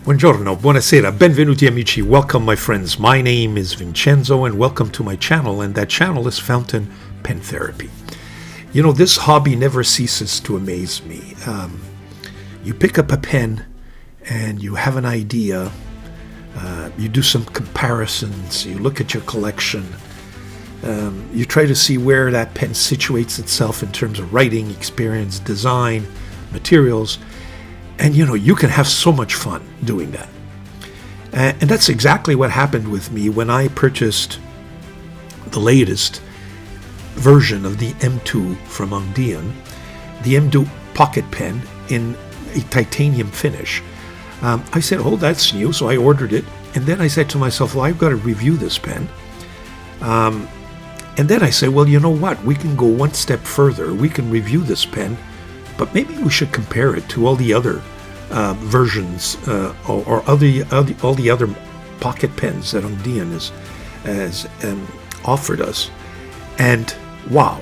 Buongiorno, buonasera, benvenuti amici, welcome my friends. My name is Vincenzo and welcome to my channel, and that channel is Fountain Pen Therapy. You know, this hobby never ceases to amaze me. You pick up a pen and you have an idea, you do some comparisons, you look at your collection, you try to see where that pen situates itself in terms of writing, experience, design, materials. And you know, you can have so much fun doing that. And that's exactly what happened with me when I purchased the latest version of the M2 from Hongdian, the M2 pocket pen in a titanium finish. I said, oh, that's new, so I ordered it. And then I said to myself, well, I've got to review this pen. And then I said, well, you know what? We can go one step further. We can review this pen, but maybe we should compare it to all the other versions or all the other pocket pens that Hongdian has offered us. And wow,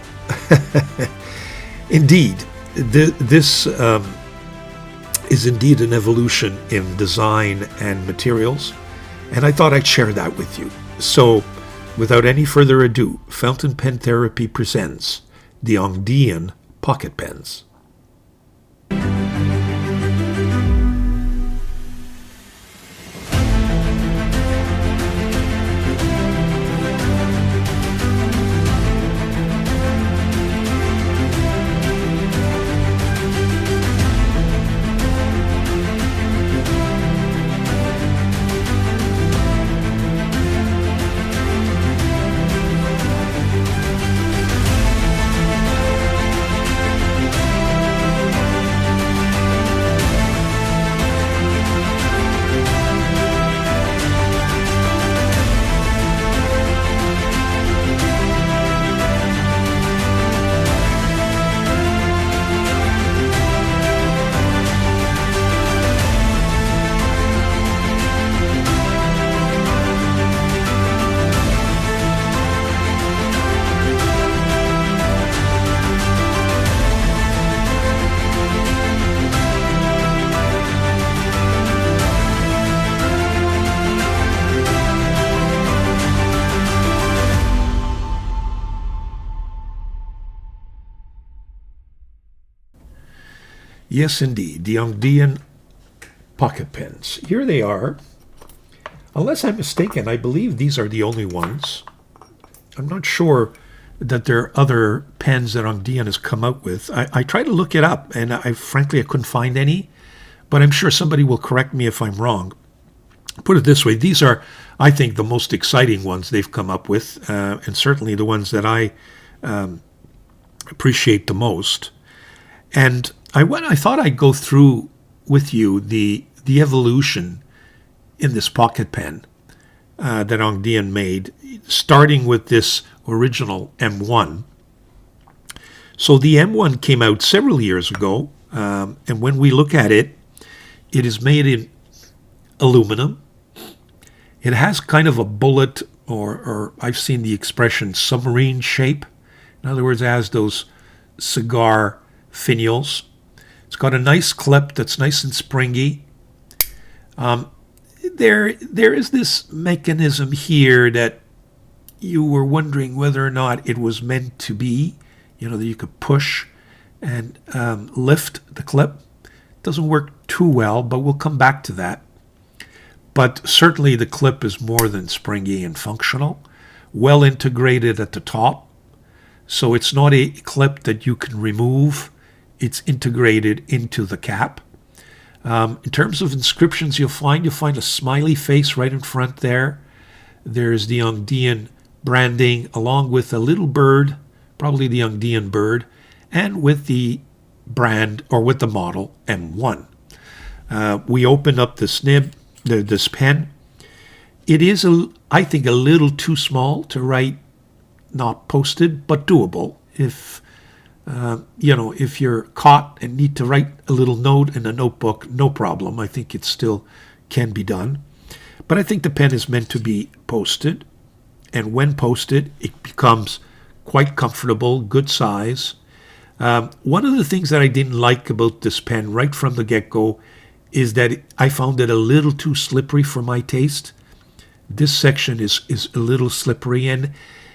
indeed, this is indeed an evolution in design and materials, and I thought I'd share that with you. So, without any further ado, Fountain Pen Therapy presents the Hongdian pocket pens. Yes, indeed, the Hongdian pocket pens. Here they are. Unless I'm mistaken, I believe these are the only ones. I'm not sure that there are other pens that Hongdian has come out with. I tried to look it up, and frankly, I couldn't find any. But I'm sure somebody will correct me if I'm wrong. Put it this way, these are, I think, the most exciting ones they've come up with, and certainly the ones that I appreciate the most. And I thought I'd go through with you the evolution in this pocket pen that Hongdian made, starting with this original M1. So the M1 came out several years ago, and when we look at it, it is made in aluminum. It has kind of a bullet, or I've seen the expression submarine shape. In other words, it has those cigar finials. It's got a nice clip that's nice and springy. There is this mechanism here that you were wondering whether or not it was meant to be. You know, that you could push and lift the clip. It doesn't work too well, but we'll come back to that. But certainly the clip is more than springy and functional. Well integrated at the top. So it's not a clip that you can remove. It's integrated into the cap. In terms of inscriptions, you'll find a smiley face right in front there. There's the Hongdian branding along with a little bird, probably the Hongdian bird, and with the brand or with the model M1. We open up this nib, this pen. It is, I think, a little too small to write, not posted, but doable. If if you're caught and need to write a little note in a notebook, no problem. I think it still can be done. But I think the pen is meant to be posted. And when posted, it becomes quite comfortable, good size. One of the things that I didn't like about this pen right from the get-go is that I found it a little too slippery for my taste. This section is a little slippery, and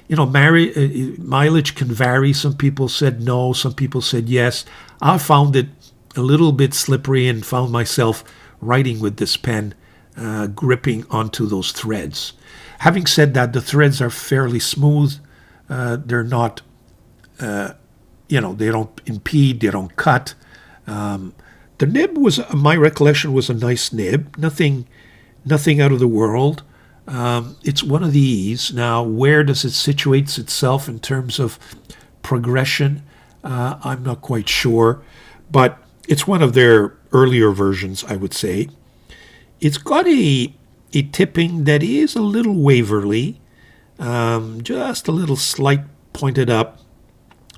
mileage can vary. Some people said no, some people said yes. I found it a little bit slippery and found myself writing with this pen, gripping onto those threads. Having said that, the threads are fairly smooth. They're not, they don't impede, they don't cut. The nib was, my recollection, was a nice nib. Nothing out of the world. It's one of these. Now, where does it situate itself in terms of progression? I'm not quite sure, but it's one of their earlier versions, I would say. It's got a tipping that is a little waverly, just a little slight pointed up,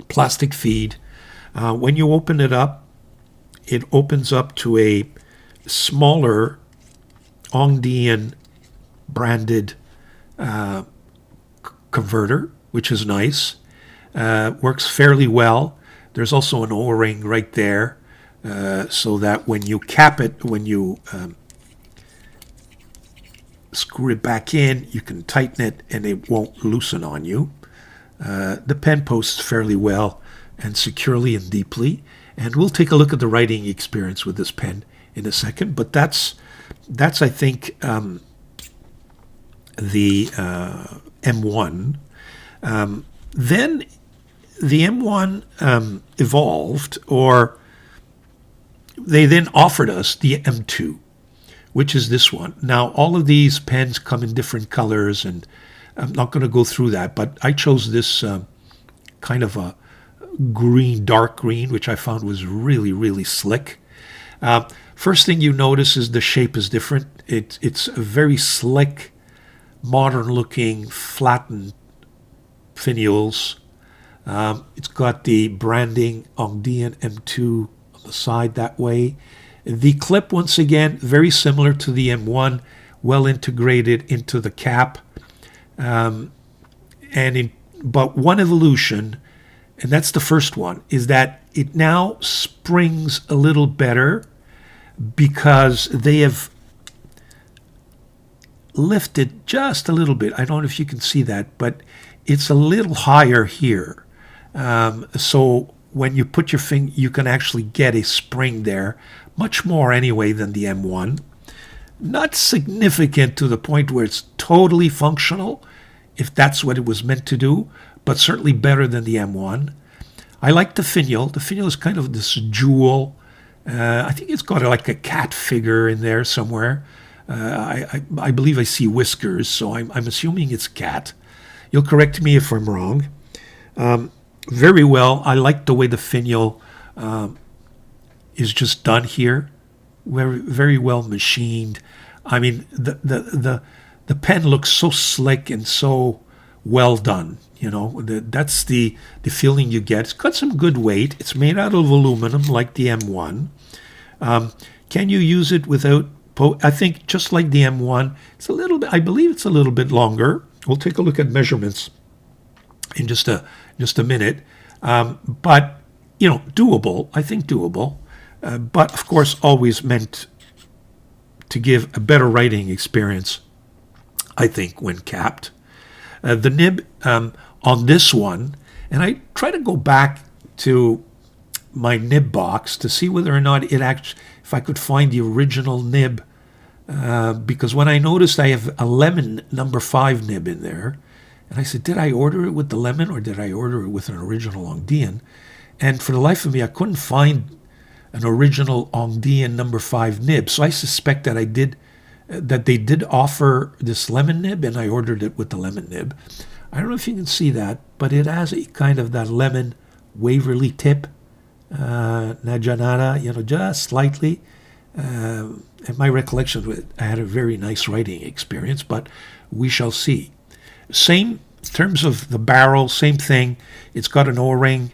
plastic feed. When you open it up, it opens up to a smaller Hongdian branded converter, which is nice. Works fairly well. There's also an O-ring right there, so that when you cap it, when you screw it back in, you can tighten it and it won't loosen on you. The pen posts fairly well and securely and deeply. And we'll take a look at the writing experience with this pen in a second. But that's I think, the M1. Then the M1 evolved, or they then offered us the M2, which is this one. Now, all of these pens come in different colors, and I'm not going to go through that, but I chose this kind of a green, dark green, which I found was really, really slick. First thing you notice is the shape is different. It's a very slick, modern-looking, flattened finials. It's got the branding Hongdian M2 on the side that way. The clip, once again, very similar to the M1, well integrated into the cap. But one evolution, and that's the first one, is that it now springs a little better because they have lifted just a little bit. I don't know if you can see that, but it's a little higher here. So when you put your finger, you can actually get a spring there, much more anyway than the M1. Not significant to the point where it's totally functional, if that's what it was meant to do, but certainly better than the M1. I like the finial. The finial is kind of this jewel. I think it's got like a cat figure in there somewhere. I believe I see whiskers, so I'm assuming it's cat. You'll correct me if I'm wrong. Very well. I like the way the finial is just done here. Very, very well machined. I mean, the pen looks so slick and so well done. That's the feeling you get. It's got some good weight. It's made out of aluminum like the M1. Can you use it without? I think just like the M1, it's a little bit. I believe it's a little bit longer. We'll take a look at measurements in just a minute. But doable. I think doable. But of course, always meant to give a better writing experience, I think, when capped. The nib on this one, and I try to go back to my nib box to see whether or not if I could find the original nib, because when I noticed I have a lemon number 5 nib in there, and I said, did I order it with the lemon or did I order it with an original Hongdian? And for the life of me, I couldn't find an original Hongdian number 5 nib. So I suspect that they did offer this lemon nib, and I ordered it with the lemon nib. I don't know if you can see that, but it has a kind of that lemon waverly tip, najanada, just slightly. And my recollection, I had a very nice writing experience, but we shall see. Same in terms of the barrel, same thing. It's got an O-ring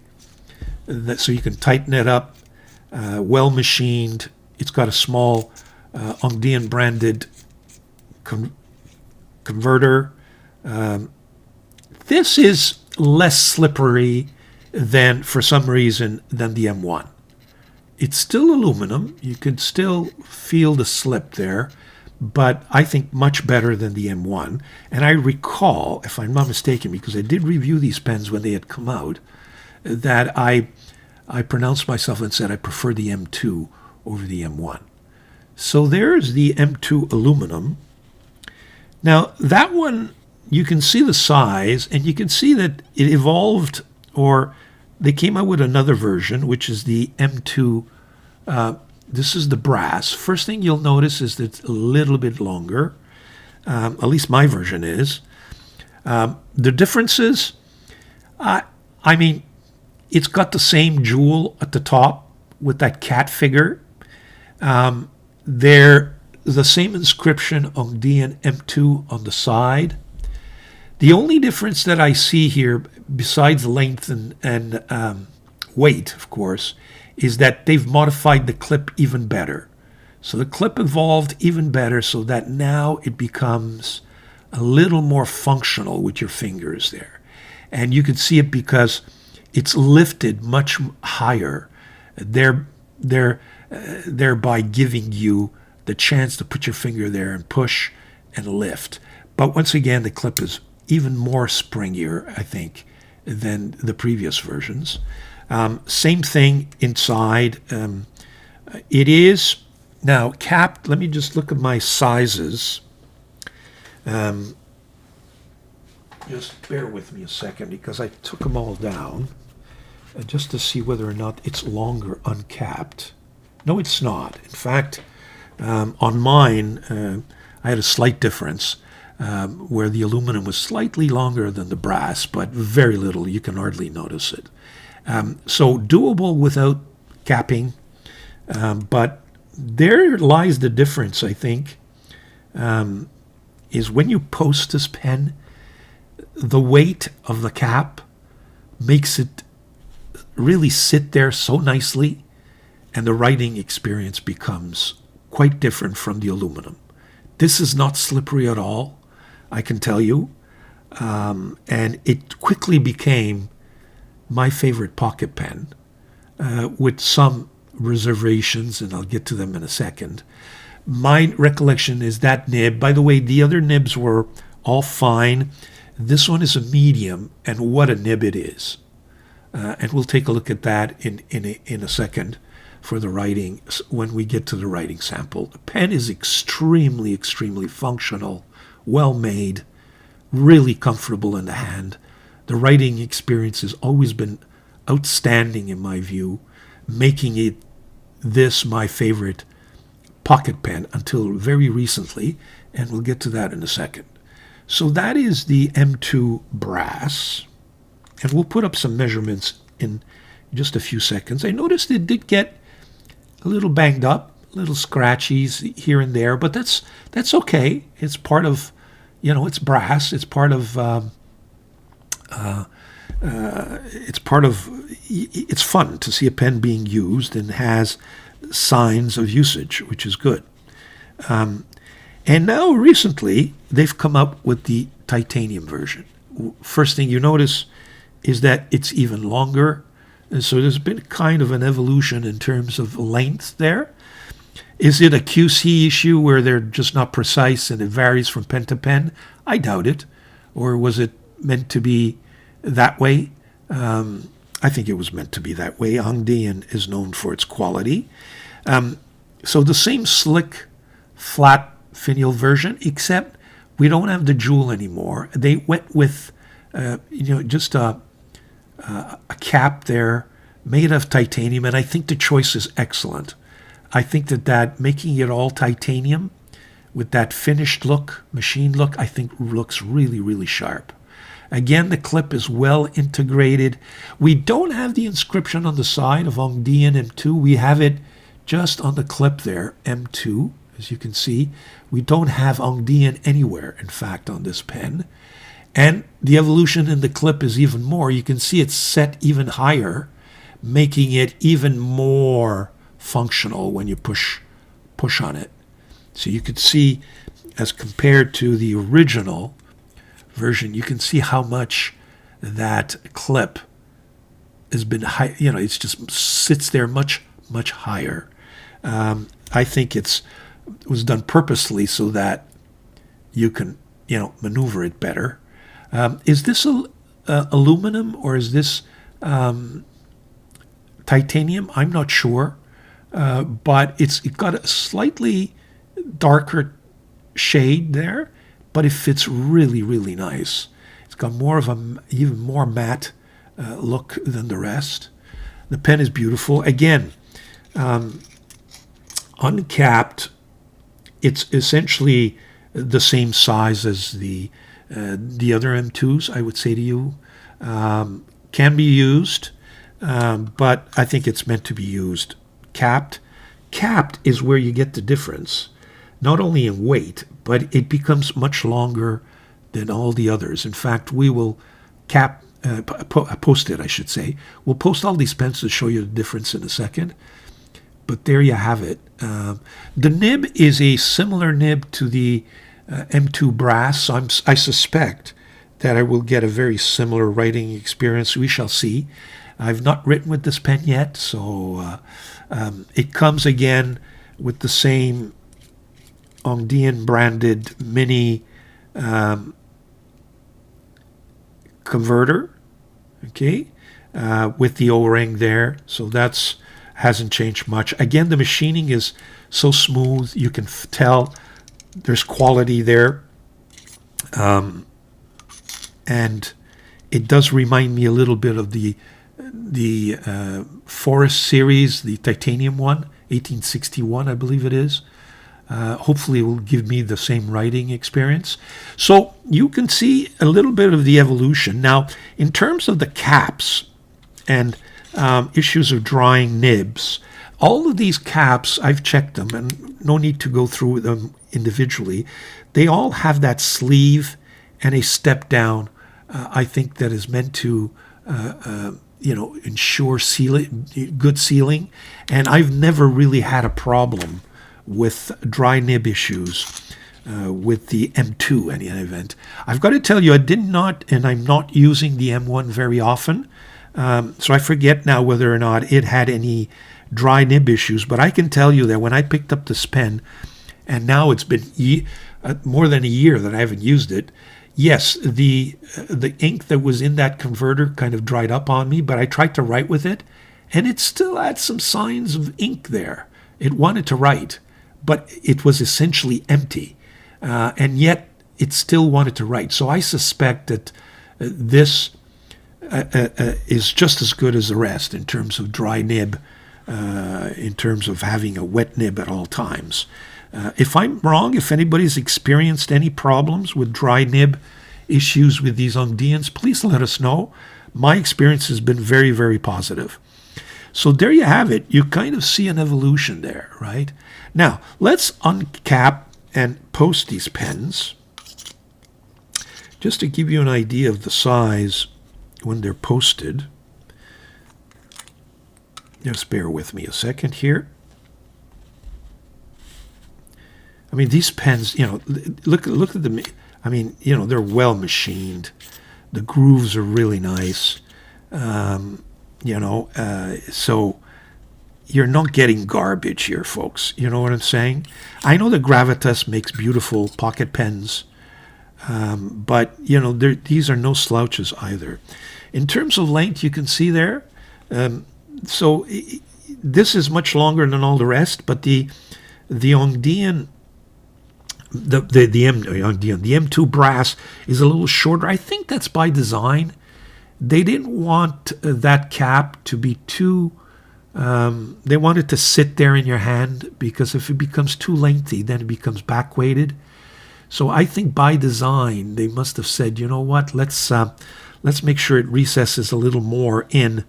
so you can tighten it up. Well machined. It's got a small Hongdian branded converter. This is less slippery for some reason, than the M1. It's still aluminum. You can still feel the slip there, but I think much better than the M1. And I recall, if I'm not mistaken, because I did review these pens when they had come out, that I pronounced myself and said I prefer the M2 over the M1. So there's the M2 aluminum. Now that one, you can see the size, and you can see that it evolved, or they came out with another version, which is the M2. This is the brass. First thing you'll notice is that it's a little bit longer. At least my version is. The differences, I mean, it's got the same jewel at the top with that cat figure. They're the same inscription, Hongdian M2, on the side. The only difference that I see here, besides length and weight, of course, is that they've modified the clip even better. So the clip evolved even better so that now it becomes a little more functional with your fingers there. And you can see it because it's lifted much higher, thereby giving you the chance to put your finger there and push and lift. But once again, the clip is even more springier, I think, than the previous versions. Same thing inside. It is now capped. Let me just look at my sizes. Just bear with me a second because I took them all down just to see whether or not it's longer uncapped. No, it's not. In fact, on mine, I had a slight difference where the aluminum was slightly longer than the brass, but very little. You can hardly notice it. So doable without capping, but there lies the difference, I think, is when you post this pen, the weight of the cap makes it really sit there so nicely, and the writing experience becomes quite different from the aluminum. This is not slippery at all, I can tell you, and it quickly became my favorite pocket pen, with some reservations, and I'll get to them in a second. My recollection is that nib. By the way, the other nibs were all fine. This one is a medium, and what a nib it is. And we'll take a look at that in a second for the writing when we get to the writing sample. The pen is extremely, extremely functional, well made, really comfortable in the hand. The writing experience has always been outstanding in my view, making it this my favorite pocket pen until very recently, and we'll get to that in a second. So that is the M2 brass, and we'll put up some measurements in just a few seconds. I noticed it did get a little banged up, little scratches here and there, but that's okay. It's part of, it's brass. It's part of it's fun to see a pen being used and has signs of usage, which is good. And now recently they've come up with the titanium version. First thing you notice is that it's even longer. And so there's been kind of an evolution in terms of length there. Is it a QC issue where they're just not precise and it varies from pen to pen? I doubt it. Or was it meant to be that way? I think it was meant to be that way. Hongdian is known for its quality. So the same slick, flat finial version, except we don't have the jewel anymore. They went with, just a cap there made of titanium, and I think the choice is excellent. I think that making it all titanium with that finished look, machine look, I think looks really, really sharp. Again, the clip is well integrated. We don't have the inscription on the side of Hongdian M2. We have it just on the clip there, M2, as you can see. We don't have Hongdian anywhere, in fact, on this pen. And the evolution in the clip is even more. You can see it's set even higher, making it even more functional when you push on it. So you could see, as compared to the original version, you can see how much that clip has been high. It just sits there much much higher. I think it was done purposely so that you can, maneuver it better. Is this aluminum or is this titanium? I'm not sure, but it got a slightly darker shade there, but it fits really, really nice. It's got more of even more matte look than the rest. The pen is beautiful. Again, uncapped, it's essentially the same size as the other M2s, I would say to you. Can be used, but I think it's meant to be used capped. Capped is where you get the difference, not only in weight, but it becomes much longer than all the others. In fact, we will post it, I should say. We'll post all these pens to show you the difference in a second. But there you have it. The nib is a similar nib to the M2 brass, so I suspect that I will get a very similar writing experience. We shall see. I've not written with this pen yet, so it comes again with the same Hongdian branded mini converter, okay, with the O-ring there. So that's hasn't changed much. Again, the machining is so smooth, you can tell there's quality there. And it does remind me a little bit of the Forest series, the titanium one, 1861, I believe it is. Hopefully it will give me the same writing experience. So you can see a little bit of the evolution. Now, in terms of the caps and issues of drying nibs, all of these caps, I've checked them, and no need to go through them individually. They all have that sleeve and a step down, I think, that is meant to ensure good sealing. And I've never really had a problem with dry nib issues with the M2 in any event. I've got to tell you, I'm not using the M1 very often, so I forget now whether or not it had any dry nib issues, but I can tell you that when I picked up this pen, and now it's been more than a year that I haven't used it, yes, the ink that was in that converter kind of dried up on me, but I tried to write with it, and it still had some signs of ink there. It wanted to write, but it was essentially empty, and yet it still wanted to write. So I suspect that this is just as good as the rest in terms of dry nib, in terms of having a wet nib at all times. If I'm wrong, if anybody's experienced any problems with dry nib issues with these Hongdians, please let us know. My experience has been very, very positive. So there you have it. You kind of see an evolution there, right? Now, let's uncap and post these pens, just to give you an idea of the size when they're posted. Just bear with me a second here. I mean, these pens, look at them. I mean, they're well machined. The grooves are really nice. So you're not getting garbage here, folks. You know what I'm saying? I know that Gravitas makes beautiful pocket pens, but these are no slouches either. In terms of length, you can see there. So this is much longer than all the rest, but the Hongdian, the M2 brass is a little shorter. I think that's by design. They didn't want that cap to be too. They wanted to sit there in your hand, because if it becomes too lengthy, then it becomes back weighted. So I think by design they must have said, you know what, let's make sure it recesses a little more in,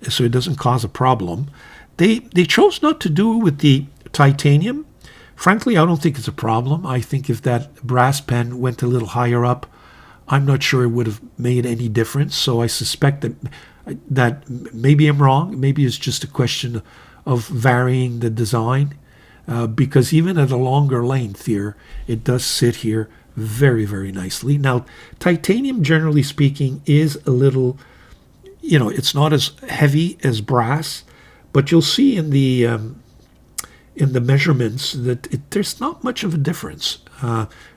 so it doesn't cause a problem. They chose not to do it with the titanium. Frankly, I don't think it's a problem. I think if that brass pen went a little higher up, I'm not sure it would have made any difference. So I suspect that maybe I'm wrong. Maybe it's just a question of varying the design, because even at a longer length here, it does sit here very, very nicely. Now, titanium, generally speaking, is a little, it's not as heavy as brass, But you'll see in the measurements that there's not much of a difference.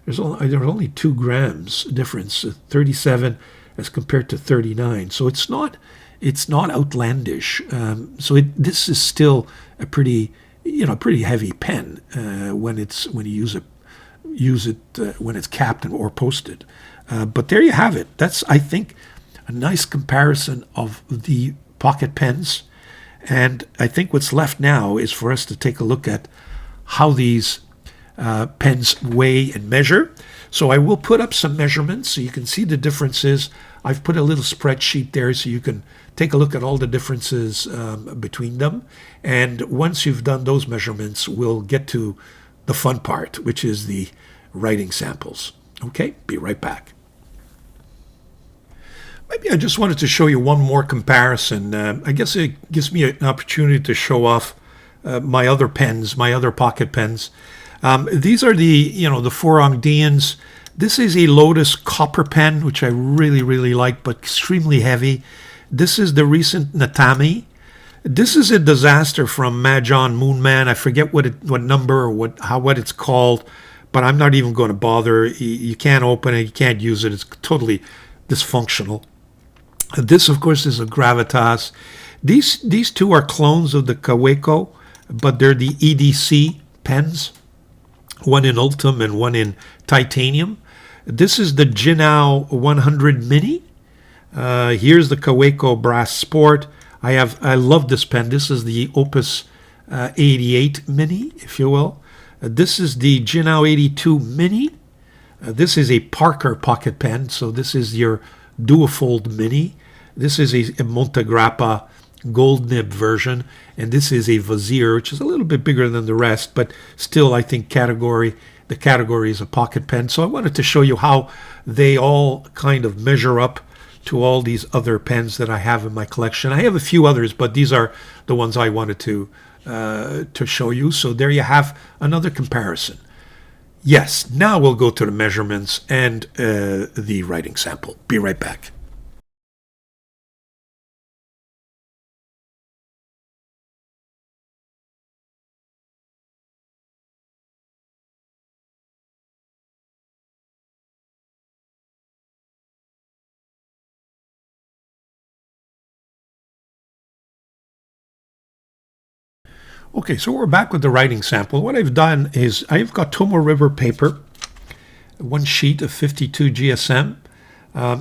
There's only 2 grams difference, 37 as compared to 39. So it's not outlandish. This is still a pretty heavy pen when you use it when it's capped or posted. But there you have it. That's, I think, a nice comparison of the pocket pens. And I think what's left now is for us to take a look at how these pens weigh and measure. So I will put up some measurements so you can see the differences. I've put a little spreadsheet there so you can take a look at all the differences between them. And once you've done those measurements, we'll get to the fun part, which is the writing samples. Okay, be right back. Maybe I just wanted to show you one more comparison. I guess it gives me an opportunity to show off my other pens, my other pocket pens. These are the 4 Hongdians. This is a Lotus copper pen, which I really, really like, but extremely heavy. This is the recent Natami. This is a disaster from Mahjong Moonman. I forget what number or what it's called, but I'm not even going to bother. You can't open it, you can't use it. It's totally dysfunctional. This, of course, is a Gravitas. These 2 are clones of the Kaweco, but they're the EDC pens, one in Ultim and one in titanium. This is the Jinao 100 Mini. Here's the Kaweco Brass Sport. I love this pen. This is the Opus 88 Mini, if you will. This is the Jinao 82 Mini. This is a Parker pocket pen, so this is your Duofold Mini. This is a Montegrappa gold nib version, and this is a Vizier, which is a little bit bigger than the rest, but still, I think the category is a pocket pen. So I wanted to show you how they all kind of measure up to all these other pens that I have in my collection. I have a few others, but these are the ones I wanted to show you. So there you have another comparison. Yes, now we'll go to the measurements and the writing sample. Be right back. Okay, so we're back with the writing sample. What I've done is I've got Tomo River paper, 1 sheet of 52 GSM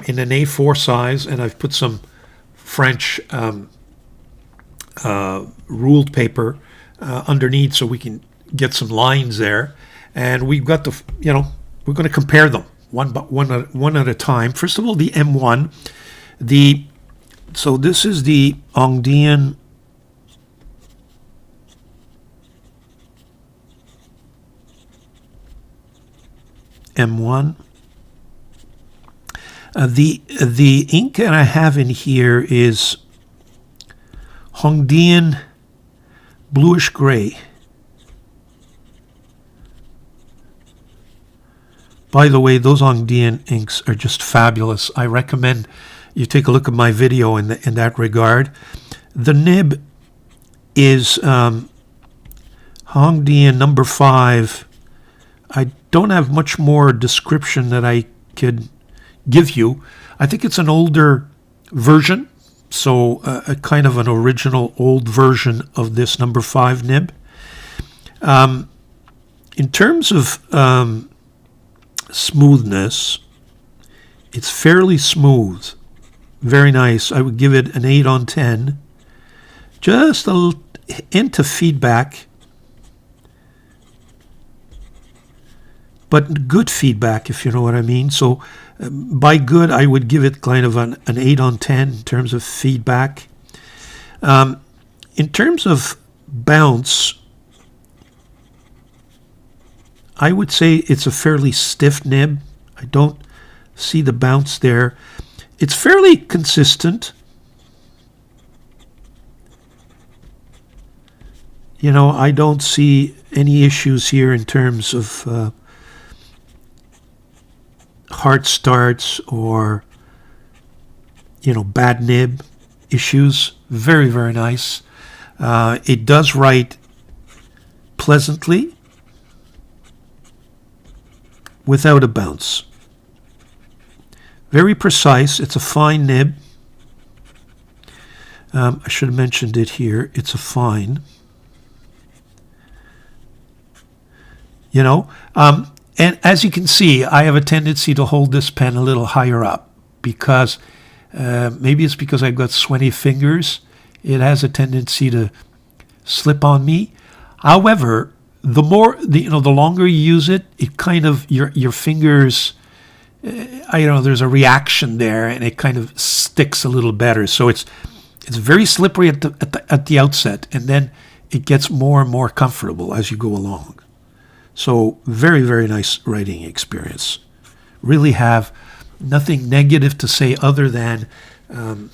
in an A4 size, and I've put some French ruled paper underneath so we can get some lines there. And we've got we're going to compare them one at a time. First of all, the M1. So this is the Hongdian M1. The ink that I have in here is Hongdian bluish gray. By the way, those Hongdian inks are just fabulous. I recommend you take a look at my video in that regard. The nib is Hongdian number 5. I don't have much more description that I could give you. I think it's an older version, so a kind of an original old version of this number 5 nib. In terms of smoothness, it's fairly smooth, very nice. I would give it an 8 on 10. Just a little hint of feedback, but good feedback, if you know what I mean. So by good, I would give it kind of an 8 on 10 in terms of feedback. In terms of bounce, I would say it's a fairly stiff nib. I don't see the bounce there. It's fairly consistent. You know, I don't see any issues here in terms of hard starts or, bad nib issues. Very, very nice. It does write pleasantly without a bounce. Very precise. It's a fine nib. I should have mentioned it here. It's a fine. You know, and as you can see, I have a tendency to hold this pen a little higher up because maybe it's because I've got sweaty fingers. It has a tendency to slip on me. However, the longer you use it, it kind of your fingers. There's a reaction there, and it kind of sticks a little better. So it's very slippery at the outset, and then it gets more and more comfortable as you go along. So very, very nice writing experience. Really have nothing negative to say other than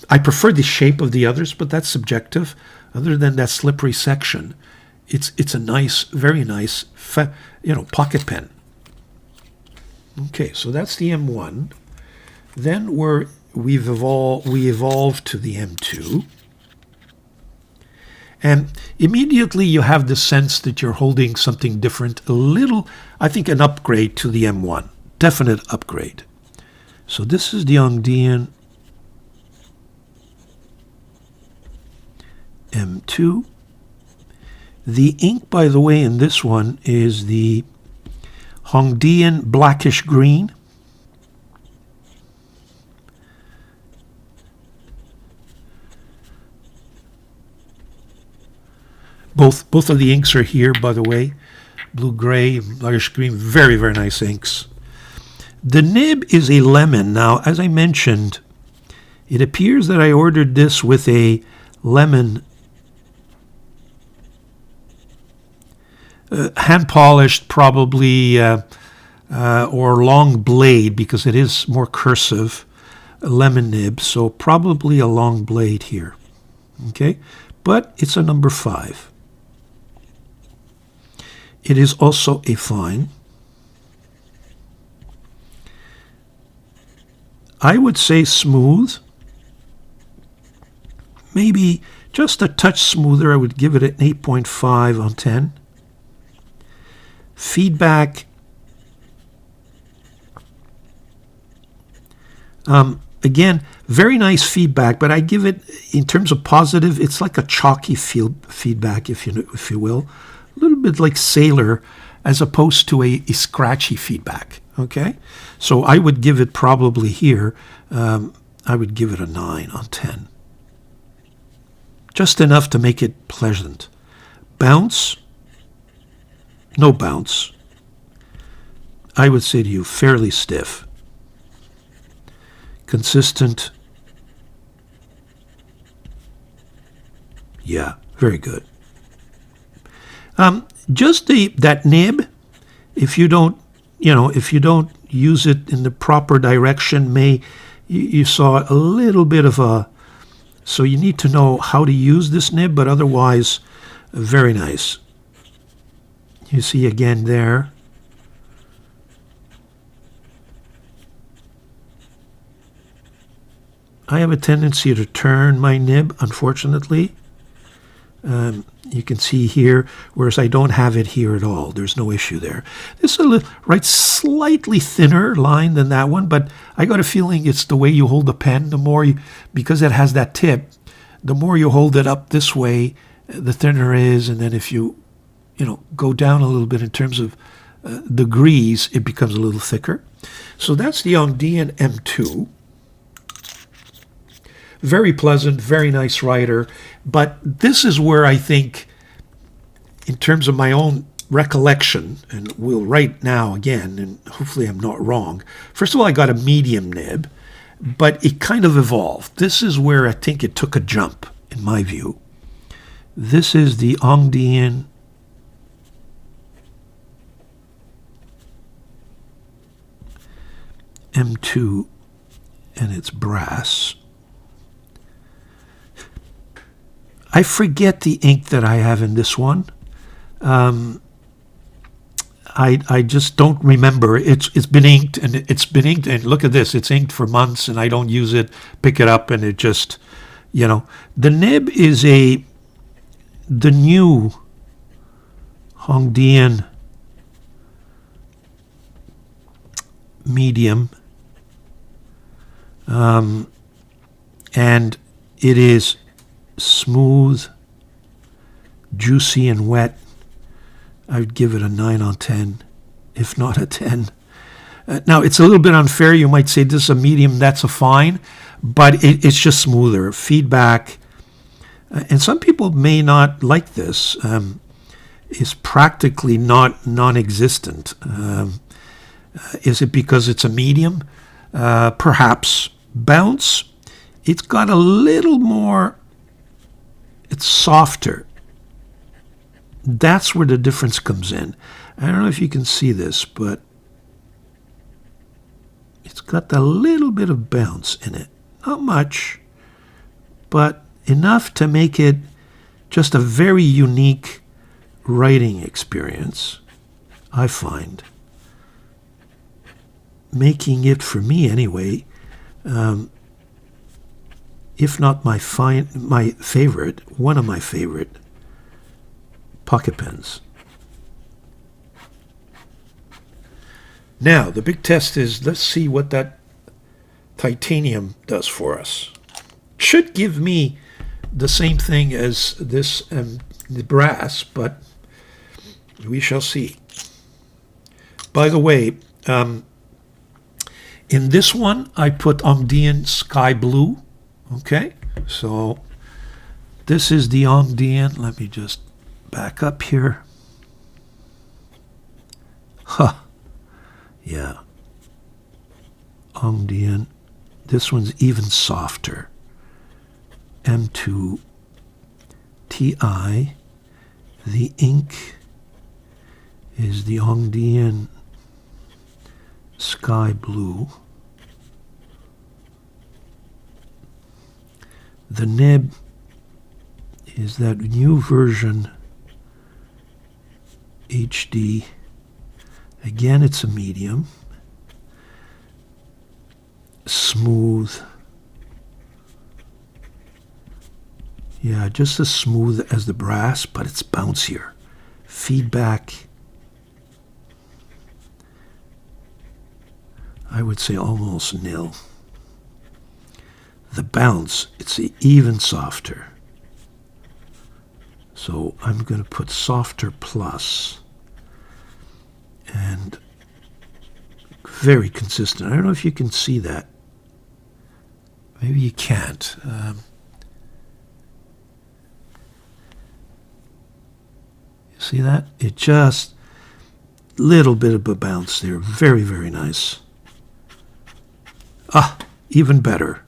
I prefer the shape of the others, but that's subjective. Other than that slippery section, it's a nice, very nice, pocket pen. Okay, so that's the M1. Then we evolved to the M2. And immediately you have the sense that you're holding something different, a little, I think, an upgrade to the M1. Definite upgrade. So this is the Hongdian M2. The ink, by the way, in this one is the Hongdian blackish green. Both of the inks are here, by the way. Blue-gray, blackish green, very, very nice inks. The nib is a lemon. Now, as I mentioned, it appears that I ordered this with a lemon hand-polished, probably, or long blade, because it is more cursive, a lemon nib, so probably a long blade here. Okay, but it's a number 5. It is also a fine. I would say smooth. Maybe just a touch smoother. I would give it an 8.5 on 10. Feedback. Again, very nice feedback, but I give it, in terms of positive, it's like a chalky feedback, if you will. A little bit like Sailor, as opposed to a scratchy feedback. Okay, so I would give it probably here. I would give it a 9 on 10. Just enough to make it pleasant. Bounce? No bounce. I would say to you, fairly stiff. Consistent? Yeah, very good. Just that nib, if you don't use it in the proper direction, you saw a little bit of a, so you need to know how to use this nib, but otherwise, very nice. You see again there. I have a tendency to turn my nib, unfortunately. You can see here, whereas I don't have it here at all. There's no issue there. This is a slightly thinner line than that one, but I got a feeling it's the way you hold the pen. The more because it has that tip, the more you hold it up this way, the thinner it is. And then if you go down a little bit in terms of degrees, it becomes a little thicker. So that's the Hongdian M2. Very pleasant, very nice writer. But this is where I think, in terms of my own recollection, and we'll write now again, and hopefully I'm not wrong. First of all, I got a medium nib, but it kind of evolved. This is where I think it took a jump, in my view. This is the Hongdian M2, and it's brass. I forget the ink that I have in this one. I just don't remember. It's been inked, and look at this. It's inked for months, and I don't use it. Pick it up, and it just, the nib is the new Hongdian medium, and it is smooth, juicy, and wet. I would give it a 9 on 10, if not a 10. Now, it's a little bit unfair. You might say this is a medium, that's a fine, but it's just smoother. Feedback, and some people may not like this, is practically non-existent. Is it because it's a medium? Perhaps. Bounce, it's got a little more, it's softer. That's where the difference comes in. I don't know if you can see this, but it's got a little bit of bounce in it. Not much, but enough to make it just a very unique writing experience, I find. Making it, for me anyway, if not my favorite, one of my favorite pocket pens. Now, the big test is, let's see what that titanium does for us. Should give me the same thing as this the brass, but we shall see. By the way, in this one, I put Hongdian Sky Blue. Okay, so this is the Hongdian. Let me just back up here. Yeah. Hongdian. This one's even softer. M2 Ti. The ink is the Hongdian Sky Blue. The nib is that new version HD. Again, it's a medium. Smooth. Yeah, just as smooth as the brass, but it's bouncier. Feedback, I would say almost nil. The bounce, it's even softer. So I'm going to put softer plus. And very consistent. I don't know if you can see that. Maybe you can't. You see that? It just, little bit of a bounce there. Very, very nice. Ah, even better.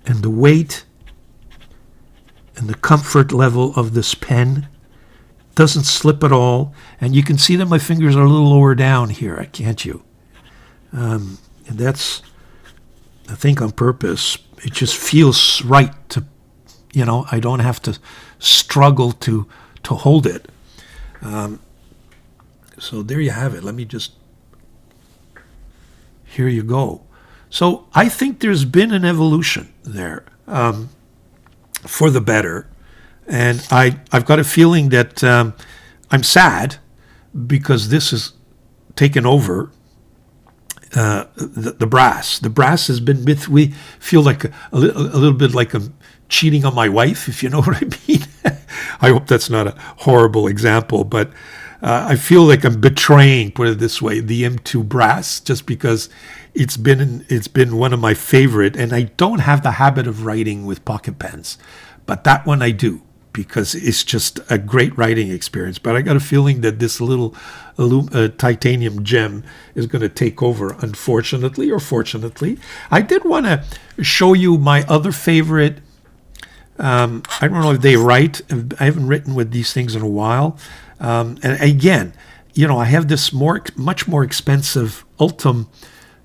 And the weight and the comfort level of this pen doesn't slip at all. And you can see that my fingers are a little lower down here, can't you? And that's, I think, on purpose. It just feels right to, you know, I don't have to struggle to hold it. So there you have it. Let me just, here you go. So I think there's been an evolution there for the better. And I've got a feeling that I'm sad because this has taken over the brass. The brass has been, we feel like a little bit like I'm cheating on my wife, if you know what I mean. I hope that's not a horrible example, but I feel like I'm betraying, put it this way, the M2 brass, just because it's been one of my favorite, and I don't have the habit of writing with pocket pens, but that one I do, because it's just a great writing experience. But I got a feeling that this little titanium gem is going to take over, unfortunately or fortunately. I did want to show you my other favorite. I don't know if they write. I haven't written with these things in a while. And again, you know, I have this much more expensive Ultim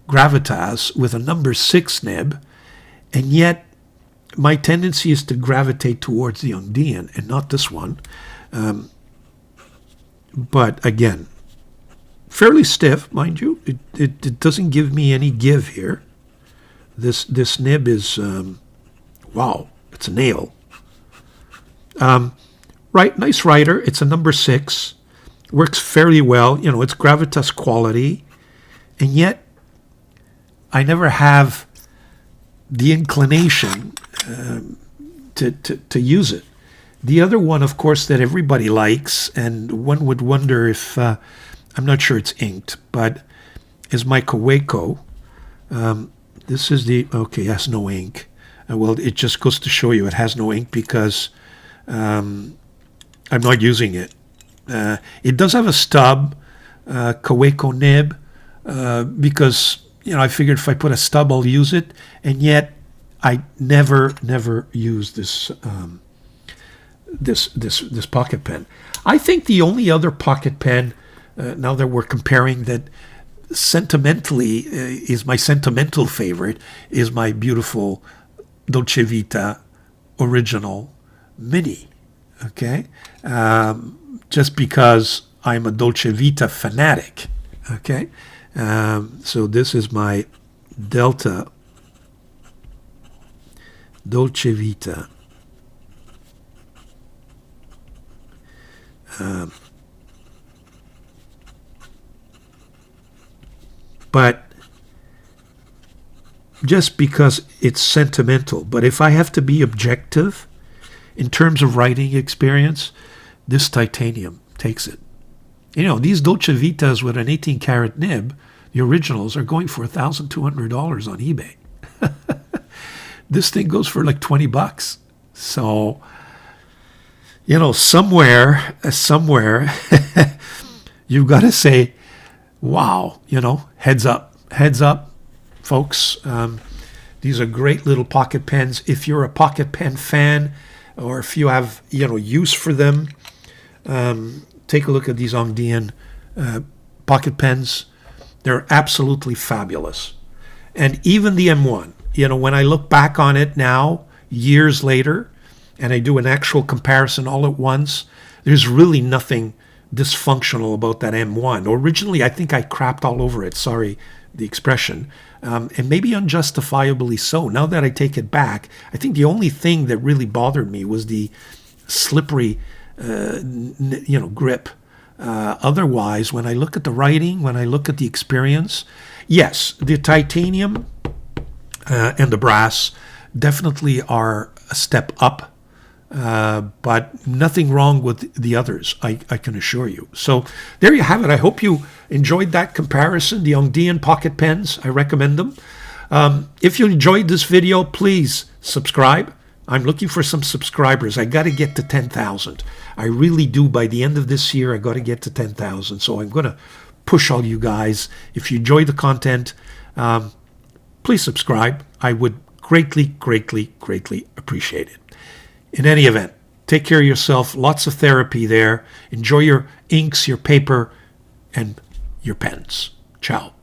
Gravitas with a number 6 nib, and yet my tendency is to gravitate towards the Hongdian and not this one. But again, fairly stiff, mind you. It doesn't give me any give here. This nib is Wow, it's a nail. Right, nice writer. It's a number 6. Works fairly well. You know, it's gravitas quality. And yet, I never have the inclination to use it. The other one, of course, that everybody likes, and one would wonder if, I'm not sure it's inked, but is my Kaweco. This is the, okay, it has no ink. Well, it just goes to show you it has no ink because I'm not using it. It does have a stub, Kaweco nib, because, you know, I figured if I put a stub, I'll use it. And yet, I never use this this pocket pen. I think the only other pocket pen, now that we're comparing, that sentimentally is my sentimental favorite, is my beautiful Dolce Vita original mini. Okay, just because I'm a Dolce Vita fanatic. Okay, so this is my Delta Dolce Vita. But just because it's sentimental. But if I have to be objective in terms of writing experience, this titanium takes it. You know, these Dolce Vitas with an 18 karat nib, the originals, are going for $1,200 on eBay. This thing goes for like $20. So, you know, somewhere, you've got to say, wow, you know, heads up, folks. These are great little pocket pens. If you're a pocket pen fan, or if you have, you know, use for them, take a look at these Hongdian pocket pens. They're absolutely fabulous. And even the M1, you know, when I look back on it now, years later, and I do an actual comparison all at once, there's really nothing dysfunctional about that M1. Originally, I think I crapped all over it. Sorry, the expression. And maybe unjustifiably so. Now that I take it back, I think the only thing that really bothered me was the slippery, you know, grip. Otherwise, when I look at the writing, when I look at the experience, yes, the titanium and the brass definitely are a step up. But nothing wrong with the others, I can assure you. So there you have it. I hope you enjoyed that comparison, the Hongdian pocket pens. I recommend them. If you enjoyed this video, please subscribe. I'm looking for some subscribers. I got to get to 10,000. I really do. By the end of this year, I got to get to 10,000. So I'm going to push all you guys. If you enjoy the content, please subscribe. I would greatly appreciate it. In any event, take care of yourself. Lots of therapy there. Enjoy your inks, your paper, and your pens. Ciao.